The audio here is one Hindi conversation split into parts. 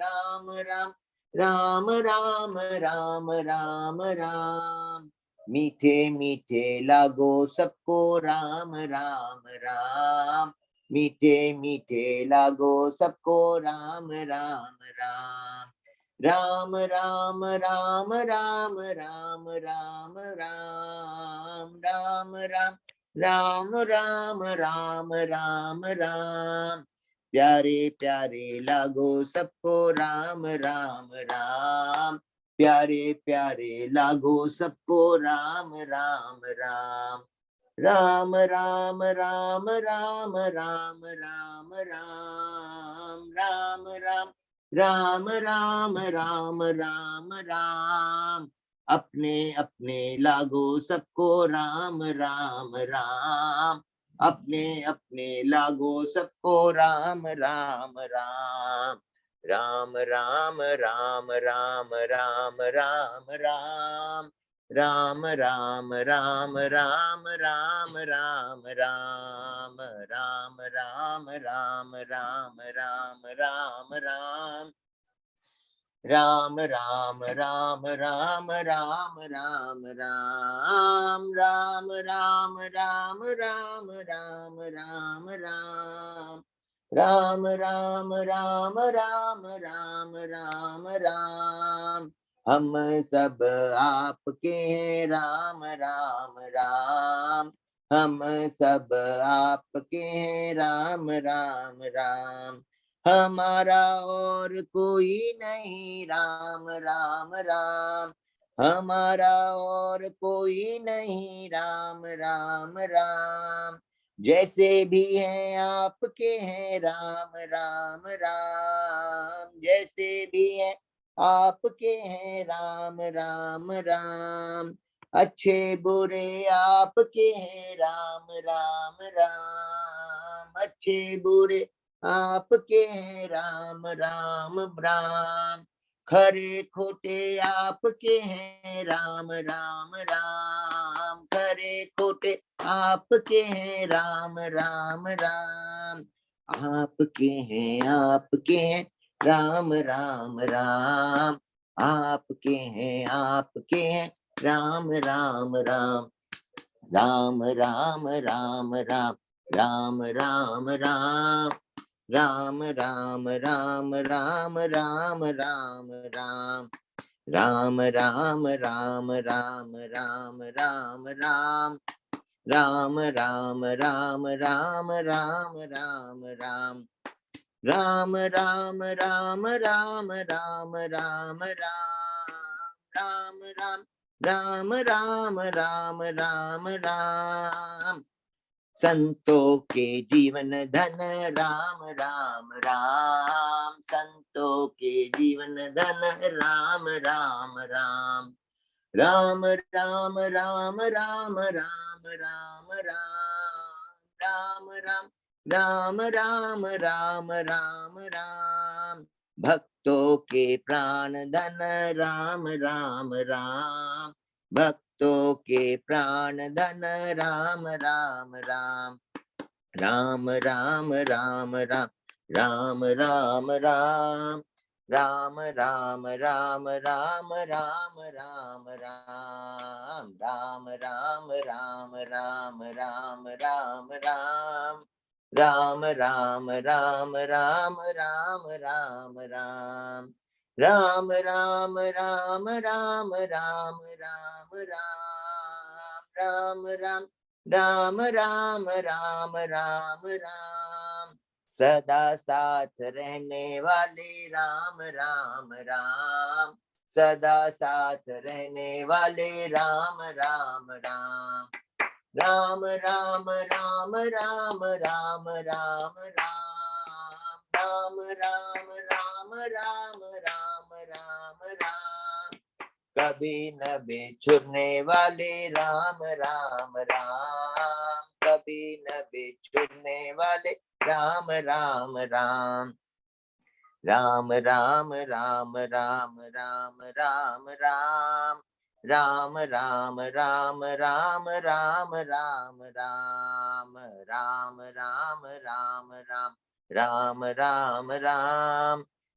राम राम राम राम राम राम राम। मीठे मीठे लागो सबको राम राम राम। मीठे मीठे लागो सबको राम राम राम। राम राम राम राम राम राम राम राम राम राम राम राम राम राम। प्यारे प्यारे लागो सबको राम राम राम। प्यारे प्यारे लागो सबको राम राम राम। राम राम राम राम राम राम राम राम राम राम राम राम राम राम। अपने अपने लागो सबको राम राम राम। अपने अपने लागो सबको राम राम राम। राम राम राम राम राम राम राम। राम राम राम राम राम राम राम राम राम राम राम राम राम राम। राम राम राम राम राम राम राम राम राम राम राम राम राम राम। राम राम राम राम राम राम राम। हम सब आपके हैं राम राम राम। हम सब आपके हैं राम राम राम। हमारा और कोई नहीं राम राम राम। हमारा और कोई नहीं राम राम राम। जैसे भी हैं आपके हैं राम राम राम। जैसे भी हैं आपके हैं राम राम राम। अच्छे बुरे आपके हैं राम राम राम। अच्छे बुरे आपके हैं राम राम राम। खरे खोटे आपके हैं राम राम राम। खरे खोटे आपके हैं राम राम राम। आपके हैं राम राम राम। आपके हैं राम राम राम। राम राम राम राम राम राम राम। राम राम राम राम राम राम राम। राम राम राम राम राम राम राम। राम राम राम राम राम राम राम। राम राम राम राम राम राम राम राम राम राम राम राम। संतों के जीवन धन राम राम राम। संतों के जीवन धन राम राम राम। राम राम राम राम राम राम राम राम राम राम राम राम राम। भक्तों के प्राण धन राम राम राम। भक्तों के प्राण धन राम राम राम। राम राम राम राम राम राम राम। राम राम राम राम राम राम राम। राम राम राम राम राम राम राम। राम राम राम राम राम राम राम। राम राम राम राम राम राम राम। राम राम राम राम राम। सदा साथ रहने वाले राम राम राम। सदा साथ रहने वाले राम राम राम। राम राम राम राम राम राम राम। राम राम राम राम राम राम। कभी न बिछुड़ने वाले राम राम राम। कभी न बिछुड़ने वाले राम राम राम। राम राम राम राम राम राम राम। राम राम राम राम राम राम राम। राम राम राम राम राम राम राम।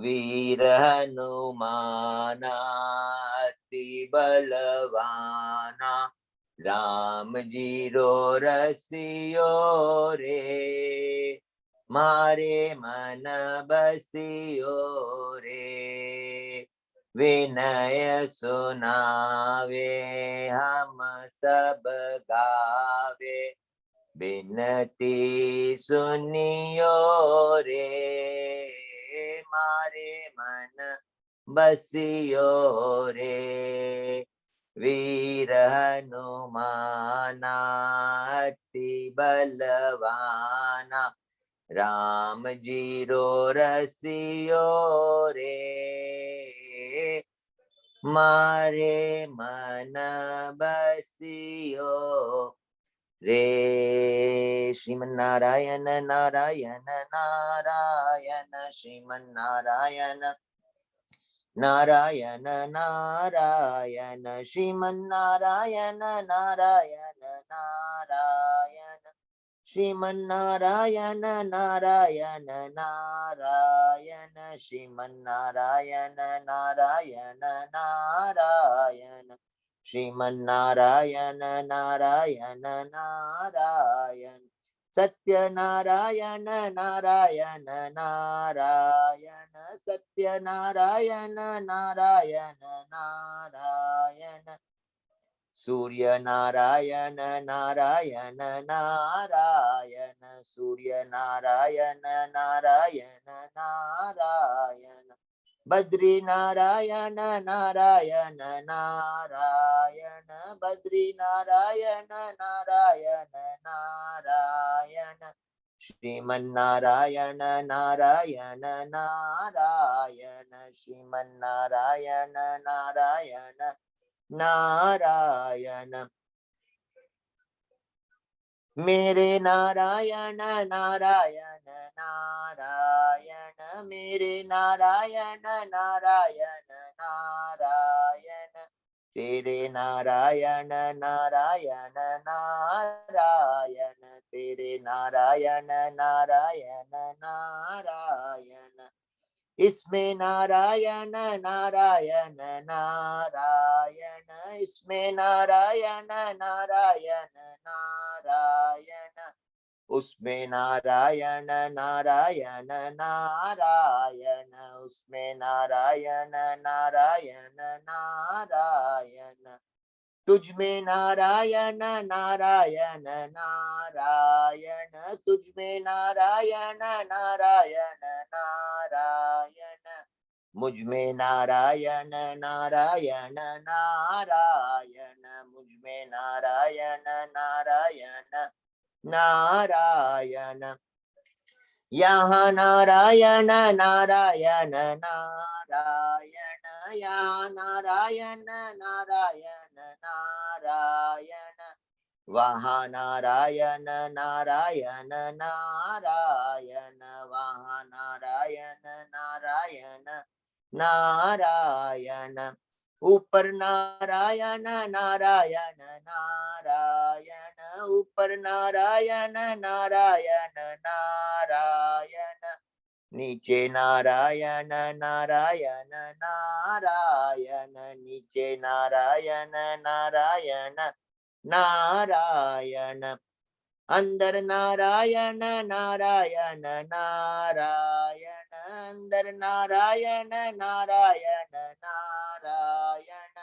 वीर हनुमाना अति बलवाना, राम जी रो रसियो रे, मारे मन बसियो रे। विनय सुनावे हम सब गावे, बिनती सुनियो रे, मारे मन बसियो रे। वीर हनुमाना अति बलवाना, राम जी रो रसियो रे, मारे मन बसियो रे। श्रीमन्नारायण नारायण नारायण, श्रीमन्नारायण नारायण नारायण, श्रीमन्नारायण नारायण नारायण, श्रीमन्नारायण नारायण नारायण, श्रीमन्नारायण नारायण नारायण, श्रीमन्नारायण नारायण नारायण। सत्यनारायण नारायण नारायण, सत्यनारायण नारायण नारायण, सूर्य नारायण नारायण नारायण, सूर्य नारायण नारायण नारायण, बद्री नारायण नारायण नारायण, बद्री नारायण नारायण नारायण, श्रीमन्नारायण नारायण नारायण, श्रीमन्नारायण नारायण नारायण। मेरे नारायण नारायण नारायण, मेरे नारायण नारायण नारायण, तेरे नारायण नारायण नारायण, तेरे नारायण नारायण नारायण। इसमें नारायण नारायण नारायण, इसमें नारायण नारायण नारायण, उसमें नारायण नारायण नारायण, उसमें नारायण नारायण नारायण। तुझ में नारायण नारायण नारायण, तुझ में नारायण नारायण नारायण, मुझ में नारायण नारायण नारायण, मुझ में नारायण नारायण नारायण। यहाँ नारायण नारायण नारायण, यहाँ नारायण नारायण नारायण, वहाँ नारायण नारायण नारायण, वहाँ नारायण नारायण नारायण। ऊपर नारायण नारायण नारायण, ऊपर नारायण नारायण नारायण, नीचे नारायण नारायण नारायण, नीचे नारायण नारायण नारायण। अंदर नारायण नारायण नारायण, अंदर नारायण नारायण नारायण,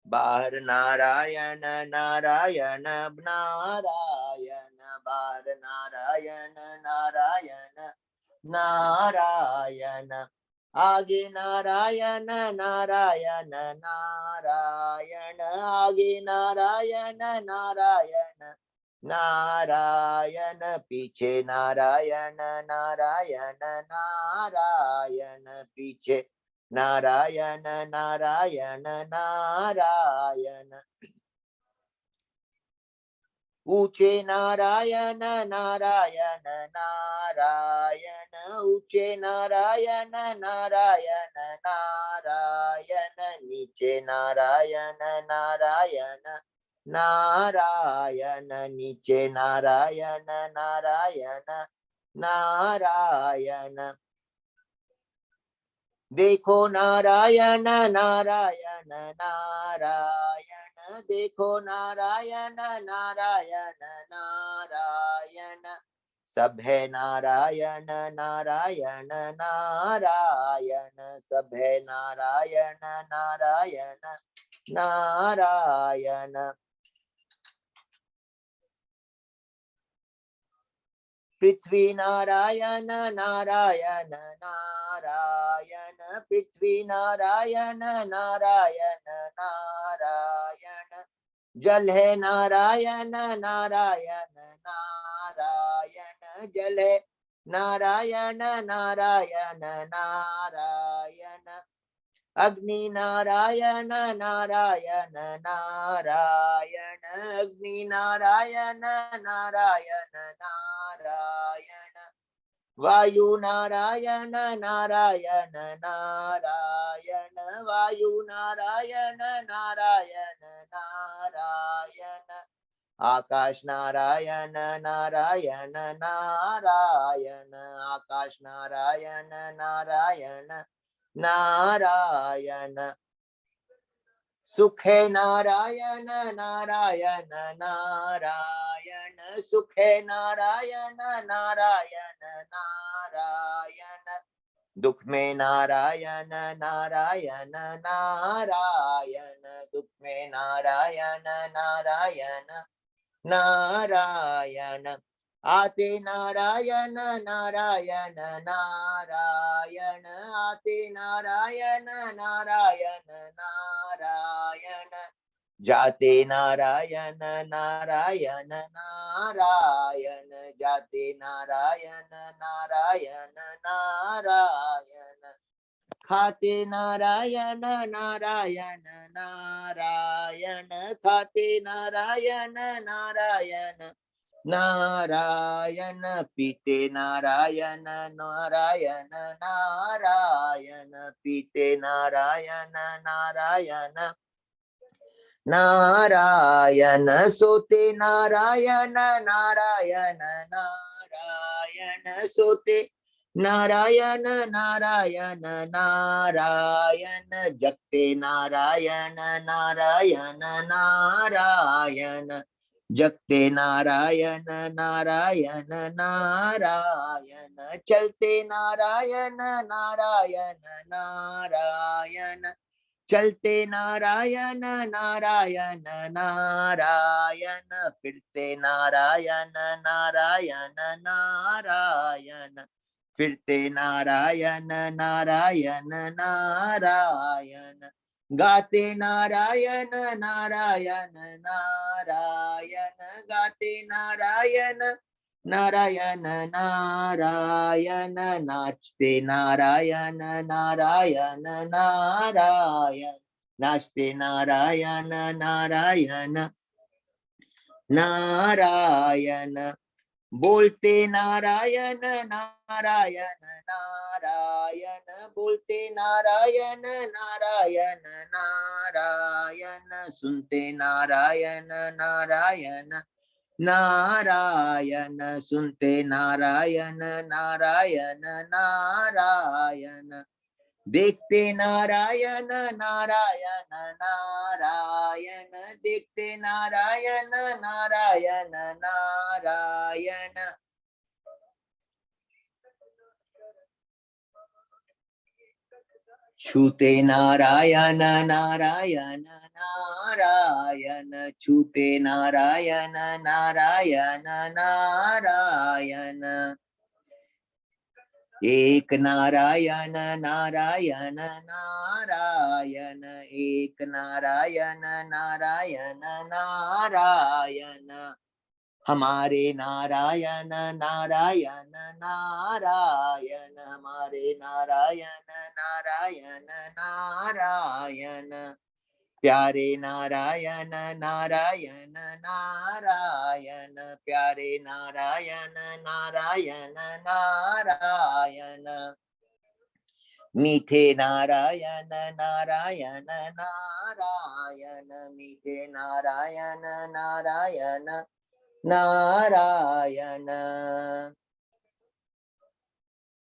बाहर नारायण नारायण नारायण, बाहर नारायण नारायण नारायण, आगे नारायण नारायण नारायण, आगे नारायण नारायण नारायण, पीछे नारायण नारायण नारायण, पीछे नारायण नारायण नारायण। ऊंचे नारायण नारायण नारायण, ऊंचे नारायण नारायण नारायण, नीचे नारायण नारायण नारायण, नीचे नारायण नारायण नारायण। देखो नारायण नारायण नारायण, देखो नारायण नारायण नारायण, सब है नारायण नारायण नारायण, सब है नारायण नारायण नारायण। पृथ्वी नारायण नारायण नारायण, पृथ्वी नारायण नारायण नारायण, जल है नारायण नारायण नारायण, जल है नारायण नारायण नारायण, अग्नि नारायण नारायण नारायण, अग्नि नारायण नारायण नारायण, वायु नारायण नारायण नारायण, वायु नारायण नारायण नारायण, आकाश नारायण नारायण नारायण, आकाश नारायण नारायण नारायण, सुख है नारायण नारायण नारायण, सुख है नारायण नारायण नारायण, दुख में नारायण नारायण नारायण, दुख में नारायण नारायण नारायण, आते नारायण नारायण नारायण, आते नारायण नारायण नारायण, जाते नारायण नारायण नारायण, जाते नारायण नारायण नारायण, खाते नारायण नारायण नारायण, खाते नारायण नारायण नारायण, पीते नारायण नारायण नारायण, पीते नारायण नारायण नारायण, सोते नारायण नारायण नारायण, सोते नारायण नारायण नारायण, जगते नारायण नारायण नारायण, जगते नारायण नारायण नारायण, चलते नारायण नारायण नारायण, चलते नारायण नारायण नारायण, फिरते नारायण नारायण नारायण, फिरते नारायण नारायण नारायण, गाते नारायण नारायण नारायण, गाते नारायण नारायण नारायण, नाचते नारायण नारायण नारायण, नाचते नारायण नारायण नारायण, बोलते नारायण नारायण नारायण, बोलते नारायण नारायण नारायण, सुनते नारायण नारायण नारायण, सुनते नारायण नारायण नारायण, देखते नारायण नारायण नारायण, देखते नारायण नारायण नारायण, छूते नारायण नारायण नारायण, छूते नारायण नारायण नारायण, एक नारायण नारायण नारायण, एक नारायण नारायण नारायण, हमारे नारायण नारायण नारायण, हमारे नारायण नारायण नारायण, प्यारे नारायण नारायण नारायण, प्यारे नारायण नारायण नारायण, मीठे नारायण नारायण नारायण, मीठे नारायण नारायण नारायण,